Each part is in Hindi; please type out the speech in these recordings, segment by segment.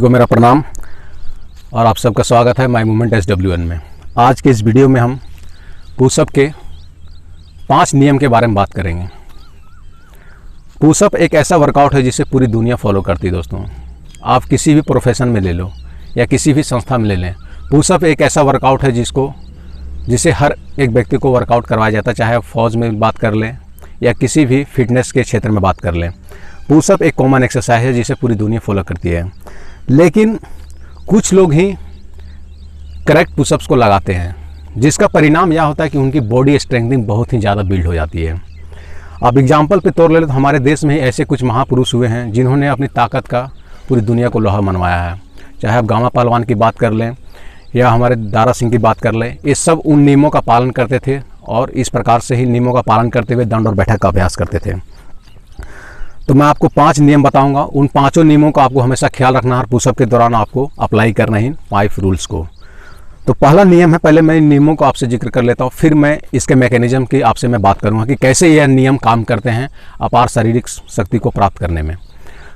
को मेरा प्रणाम और आप सबका स्वागत है माय मूवमेंट SWN में। आज के इस वीडियो में हम पुशअप के 5 नियम के बारे में बात करेंगे। पुशअप एक ऐसा वर्कआउट है जिसे पूरी दुनिया फॉलो करती है दोस्तों। आप किसी भी प्रोफेशन में ले लो या किसी भी संस्था में ले लें, पुशअप एक ऐसा वर्कआउट है जिसे हर एक व्यक्ति को वर्कआउट करवाया जाता है, चाहे आप फौज में बात कर लें या किसी भी फिटनेस के क्षेत्र में बात कर लें। पुशअप एक कॉमन एक्सरसाइज है जिसे पूरी दुनिया फॉलो करती है, लेकिन कुछ लोग ही करेक्ट पुशअप्स को लगाते हैं, जिसका परिणाम यह होता है कि उनकी बॉडी स्ट्रेंथनिंग बहुत ही ज़्यादा बिल्ड हो जाती है। अब एग्जांपल पे तौर ले लो तो हमारे देश में ही ऐसे कुछ महापुरुष हुए हैं जिन्होंने अपनी ताकत का पूरी दुनिया को लोहा मनवाया है। चाहे आप गामा पहलवान की बात कर लें या हमारे दारा सिंह की बात कर लें, ये सब उन नियमों का पालन करते थे और इस प्रकार से ही नियमों का पालन करते हुए दंड और बैठक का अभ्यास करते थे। तो मैं आपको 5 नियम बताऊंगा। उन 5 नियमों का आपको हमेशा ख्याल रखना है, पुशअप के दौरान आपको अप्लाई करना है इन 5 रूल्स को। तो पहला नियम है, पहले मैं इन नियमों को आपसे जिक्र कर लेता हूँ, फिर मैं इसके मैकेनिज्म की आपसे मैं बात करूँगा कि कैसे यह नियम काम करते हैं अपार शारीरिक शक्ति को प्राप्त करने में।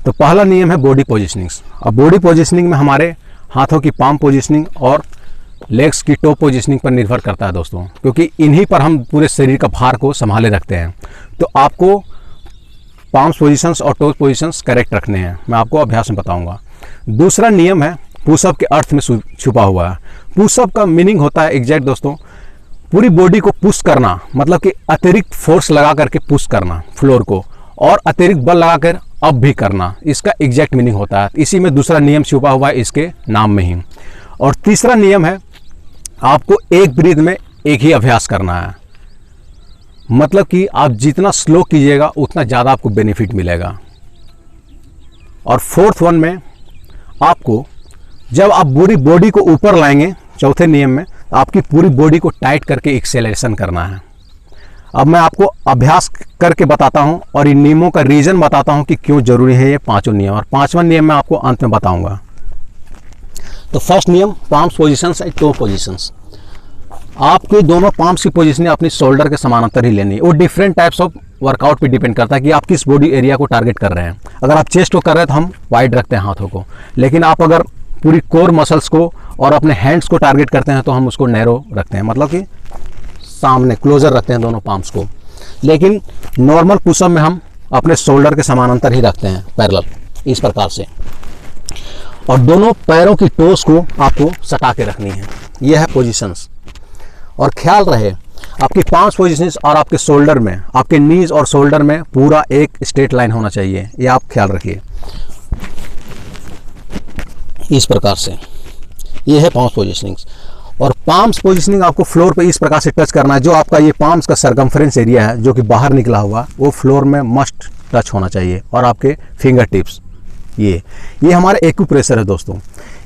तो पहला नियम है बॉडी पोजिशनिंग्स। अब बॉडी पोजिशनिंग में हमारे हाथों की पाम पोजिशनिंग और लेग्स की टो पोजिशनिंग पर निर्भर करता है दोस्तों, क्योंकि इन्हीं पर हम पूरे शरीर का भार को संभाले रखते हैं। तो आपको पाम्स पोजीशंस और टोज पोजीशंस करेक्ट रखने हैं, मैं आपको अभ्यास में बताऊंगा। दूसरा नियम है पुशअप के अर्थ में छुपा हुआ है। पुशअप का मीनिंग होता है एग्जैक्ट दोस्तों, पूरी बॉडी को पुश करना, मतलब कि अतिरिक्त फोर्स लगा करके पुश करना फ्लोर को और अतिरिक्त बल लगाकर अप भी करना, इसका एग्जैक्ट मीनिंग होता है। इसी में दूसरा नियम छुपा हुआ है इसके नाम में ही। और तीसरा नियम है आपको एक ब्रीथ में एक ही अभ्यास करना है, मतलब कि आप जितना स्लो कीजिएगा उतना ज़्यादा आपको बेनिफिट मिलेगा। और फोर्थ वन में आपको जब आप पूरी बॉडी को ऊपर लाएंगे, चौथे नियम में आपकी पूरी बॉडी को टाइट करके एक्सेलरेशन करना है। अब मैं आपको अभ्यास करके बताता हूं और इन नियमों का रीज़न बताता हूं कि क्यों ज़रूरी है ये 5 नियम, और 5वां नियम मैं आपको अंत में बताऊंगा। तो फर्स्ट नियम, palms positions and toe positions. आपके दोनों पाम्स की पोजीशन अपनी शोल्डर के समानांतर ही लेनी है। वो डिफरेंट टाइप्स ऑफ वर्कआउट पे डिपेंड करता है कि आप किस बॉडी एरिया को टारगेट कर रहे हैं। अगर आप चेस्ट को कर रहे हैं तो हम वाइड रखते हैं हाथों को, लेकिन आप अगर पूरी कोर मसल्स को और अपने हैंड्स को टारगेट करते हैं तो हम उसको नैरो रखते हैं, मतलब कि सामने क्लोजर रखते हैं दोनों पाम्स को। लेकिन नॉर्मल पुशअप में हम अपने शोल्डर के समानांतर ही रखते हैं, पैरेलल, इस प्रकार से। और दोनों पैरों की टोस को आपको सटा के रखनी है। यह है पोजिशंस। और ख्याल रहे आपकी पांच पोजिशंस और आपके शोल्डर में, आपके नीज और शोल्डर में पूरा एक स्ट्रेट लाइन होना चाहिए, ये आप ख्याल रखिए। इस प्रकार से ये है पाम्स पोजिशनिंग्स। और पाम्स पोजिशनिंग आपको फ्लोर पे इस प्रकार से टच करना है, जो आपका ये पाम्स का सरकमफ्रेंस एरिया है जो कि बाहर निकला हुआ, वो फ्लोर में मस्ट टच होना चाहिए। और आपके फिंगर टिप्स, ये हमारे एक्यूप्रेशर है दोस्तों।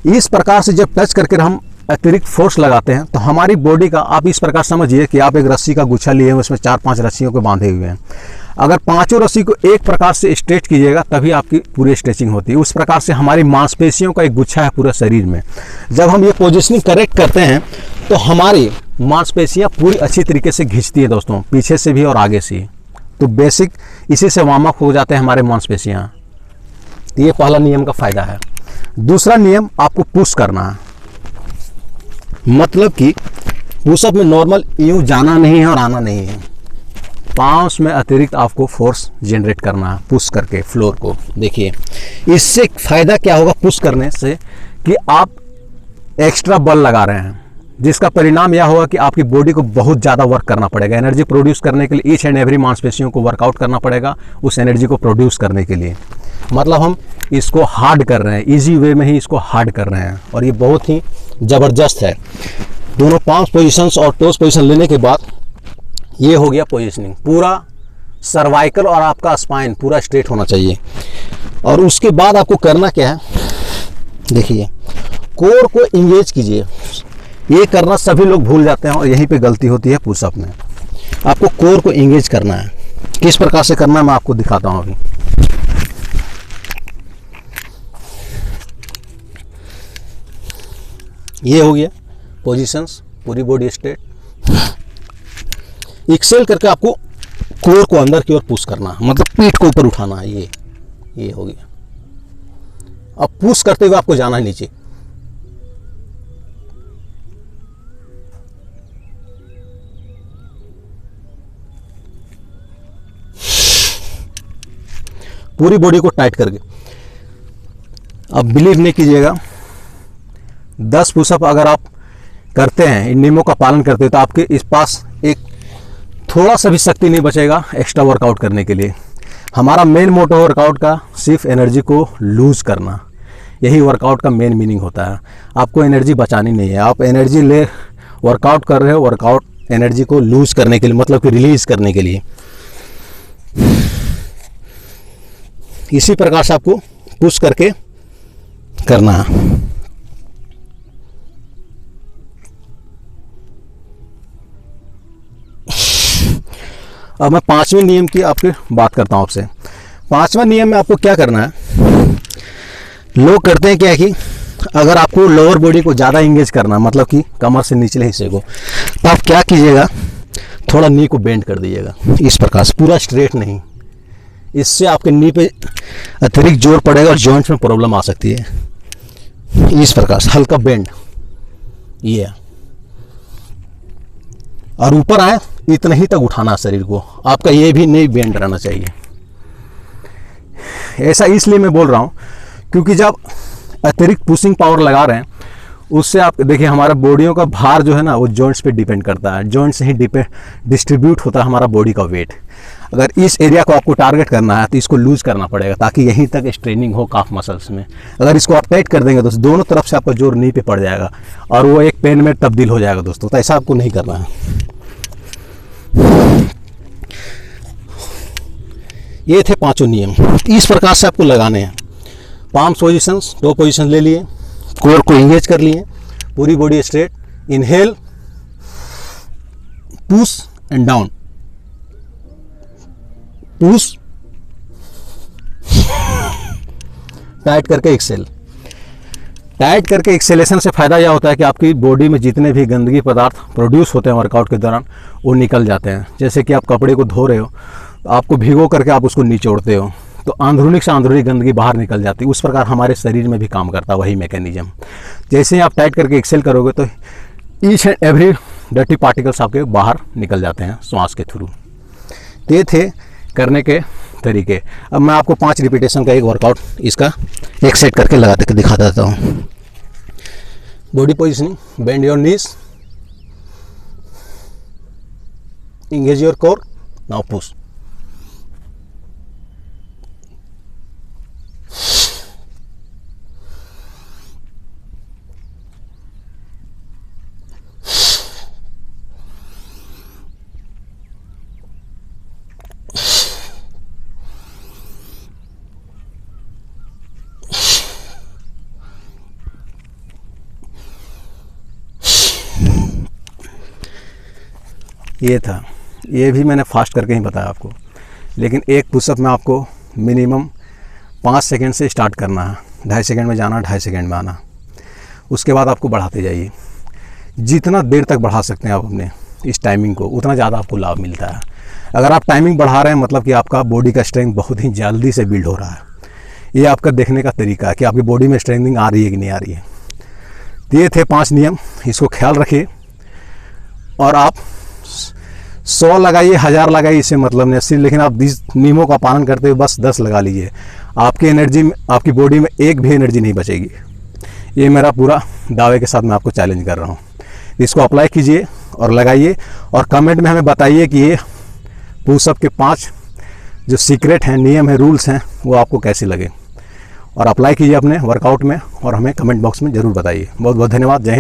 इस प्रकार से जब टच करके हम अतिरिक्त फोर्स लगाते हैं तो हमारी बॉडी का, आप इस प्रकार समझिए कि आप एक रस्सी का गुच्छा लिए हैं, उसमें 4-5 रस्सियों को बांधे हुए हैं। अगर पांचों रस्सी को एक प्रकार से स्ट्रेच कीजिएगा तभी आपकी पूरी स्ट्रेचिंग होती है। उस प्रकार से हमारी मांसपेशियों का एक गुच्छा है पूरे शरीर में। जब हम ये पोजिशनिंग करेक्ट करते हैं तो हमारी मांसपेशियाँ पूरी अच्छी तरीके से खींचती है दोस्तों, पीछे से भी और आगे से। तो बेसिक इसी से वार्म अप हो जाते हैं हमारे मांसपेशियाँ। ये पहला नियम का फायदा है। दूसरा नियम, आपको पुश करना है, मतलब कि पुशअप में नॉर्मल यूं जाना नहीं है और आना नहीं है। पांव्स में अतिरिक्त आपको फोर्स जनरेट करना है पुश करके फ्लोर को। देखिए इससे फायदा क्या होगा पुश करने से, कि आप एक्स्ट्रा बल लगा रहे हैं, जिसका परिणाम यह होगा कि आपकी बॉडी को बहुत ज़्यादा वर्क करना पड़ेगा। एनर्जी प्रोड्यूस करने के लिए ईच एंड एवरी मांसपेशियों को वर्कआउट करना पड़ेगा उस एनर्जी को प्रोड्यूस करने के लिए। मतलब हम इसको हार्ड कर रहे हैं, इजी वे में ही इसको हार्ड कर रहे हैं, और ये बहुत ही ज़बरदस्त है। दोनों पाम्स पोजीशंस और टोस पोजीशन लेने के बाद ये हो गया पोजीशनिंग। पूरा सर्वाइकल और आपका स्पाइन पूरा स्ट्रेट होना चाहिए। और उसके बाद आपको करना क्या है, देखिए कोर को इंगेज कीजिए। ये करना सभी लोग भूल जाते हैं और यहीं पे गलती होती है पुशअप में। आपको कोर को इंगेज करना है। किस प्रकार से करना है मैं आपको दिखाता हूँ अभी। ये हो गया पोजीशंस, पूरी बॉडी स्ट्रेट। एक्सेल करके आपको कोर को अंदर की ओर पुश करना है, मतलब पीठ को ऊपर उठाना है। ये हो गया। अब पुश करते हुए आपको जाना है नीचे। पूरी बॉडी को टाइट करके। अब बिलीव नहीं कीजिएगा, 10 पुशअप अगर आप करते हैं, इन नियमों का पालन करते हैं, तो आपके इस पास एक थोड़ा सा भी शक्ति नहीं बचेगा एक्स्ट्रा वर्कआउट करने के लिए। हमारा मेन मोटो वर्कआउट का सिर्फ एनर्जी को लूज करना, यही वर्कआउट का मेन मीनिंग होता है। आपको एनर्जी बचानी नहीं है, आप एनर्जी ले वर्कआउट कर रहे हो, वर्कआउट एनर्जी को लूज करने के लिए, मतलब कि रिलीज करने के लिए। इसी प्रकार से आपको पुश करके करना है। अब मैं 5वें नियम की आपकी बात करता हूं आपसे। 5वां नियम में आपको क्या करना है, लोग करते हैं क्या कि अगर आपको लोअर बॉडी को ज़्यादा इंगेज करना, मतलब कि कमर से निचले हिस्से को, तो आप क्या कीजिएगा, थोड़ा नी को बेंड कर दीजिएगा इस प्रकार से, पूरा स्ट्रेट नहीं। इससे आपके नी पे अतिरिक्त जोर पड़ेगा और जॉइंट्स में प्रॉब्लम आ सकती है। इस प्रकार से हल्का बेंड, ये और ऊपर आए इतना ही तक उठाना शरीर को, आपका ये भी नहीं बेंड रहना चाहिए। ऐसा इसलिए मैं बोल रहा हूँ क्योंकि जब अतिरिक्त पुशिंग पावर लगा रहे हैं, उससे आप देखिए हमारा बॉडियों का भार जो है ना, वो जॉइंट्स पे डिपेंड करता है। जॉइंट से ही डिस्ट्रीब्यूट होता है हमारा बॉडी का वेट। अगर इस एरिया को आपको टारगेट करना है तो इसको लूज करना पड़ेगा, ताकि यहीं तक स्ट्रेनिंग हो काफ मसल्स में। अगर इसको आप टाइट कर देंगे तो दोनों तरफ से आपका जोर नी पे पड़ जाएगा और वो एक पेन में तब्दील हो जाएगा दोस्तों। तो ऐसा आपको नहीं करना है। ये थे 5 नियम, इस प्रकार से आपको लगाने हैं। पाम पोजिशंस, 2 पोजिशन ले लिए, कोर को इंगेज कर लिए, पूरी body straight, inhale, push and down, push, tight करके एक्सेल। टाइट करके एक्सेलेशन से फ़ायदा यह होता है कि आपकी बॉडी में जितने भी गंदगी पदार्थ प्रोड्यूस होते हैं वर्कआउट के दौरान, वो निकल जाते हैं। जैसे कि आप कपड़े को धो रहे हो, आपको भिगो करके आप उसको निचोड़ते हो, तो अंदरूनी से अंदरूनी गंदगी बाहर निकल जाती है। उस प्रकार हमारे शरीर में भी काम करता है वही मैकेनिज्म। जैसे ही आप टाइट करके एक्सेल करोगे तो each and every dirty particles आपके बाहर निकल जाते हैं श्वास के थ्रू। ये थे करने के तरीके। अब मैं आपको 5 रिपीटेशन का एक वर्कआउट इसका एक सेट करके लगा के दिखा देता हूँ। Body positioning, bend your knees, engage your core, now push. ये था, ये भी मैंने फास्ट करके ही बताया आपको, लेकिन एक पुशअप में आपको मिनिमम 5 सेकंड से स्टार्ट करना है। 2.5 सेकंड में जाना, 2.5 सेकंड में आना। उसके बाद आपको बढ़ाते जाइए, जितना देर तक बढ़ा सकते हैं आप अपने इस टाइमिंग को, उतना ज़्यादा आपको लाभ मिलता है। अगर आप टाइमिंग बढ़ा रहे हैं मतलब कि आपका बॉडी का स्ट्रेंथ बहुत ही जल्दी से बिल्ड हो रहा है। ये आपका देखने का तरीका है कि आपकी बॉडी में स्ट्रेंथिंग आ रही है कि नहीं आ रही है। तो ये थे 5 नियम, इसको ख्याल रखिए। और आप 100 लगाइए, 1000 लगाइए, इससे मतलब नहीं सिर्फ, लेकिन आप इस नियमों का पालन करते हुए बस 10 लगा लीजिए, आपकी एनर्जी में, आपकी बॉडी में एक भी एनर्जी नहीं बचेगी। ये मेरा पूरा दावे के साथ मैं आपको चैलेंज कर रहा हूँ। इसको अप्लाई कीजिए और लगाइए, और कमेंट में हमें बताइए कि ये पुशअप के 5 जो सीक्रेट हैं, नियम हैं, रूल्स हैं, वो आपको कैसे लगे। और अप्लाई कीजिए अपने वर्कआउट में और हमें कमेंट बॉक्स में ज़रूर बताइए। बहुत बहुत धन्यवाद। जय हिंद।